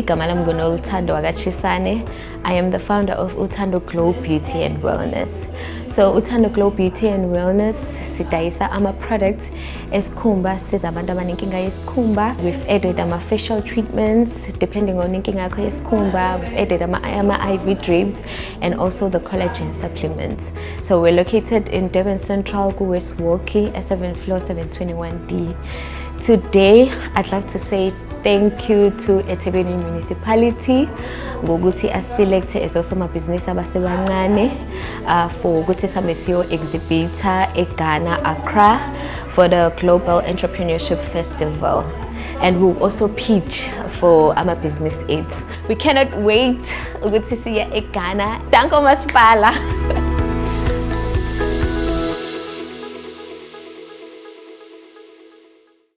Igama lami nguNoluthando Wakachisane. I am the founder of Uthando Glow Beauty and Wellness. So Uthando Glow Beauty and Wellness sidayisa ama products esikhumba, siza abantu abanenkinga yesikhumba. We've added ama facial treatments depending on inkinga yakho yesikhumba. We've added ama IV drips and also the collagen supplements. So we're located in Durban Central, West Walkie, S7 floor 721D. Today, I'd like to say thank you to eThekwini Municipality ngokuthi as-select as also business abasebancane for ukuthi sihambe siyo exhibitor eGhana, Accra for the Global Entrepreneurship Festival. And we'll also pitch for our business aids. We cannot wait ukuthi siye eGhana. Danko Masipala.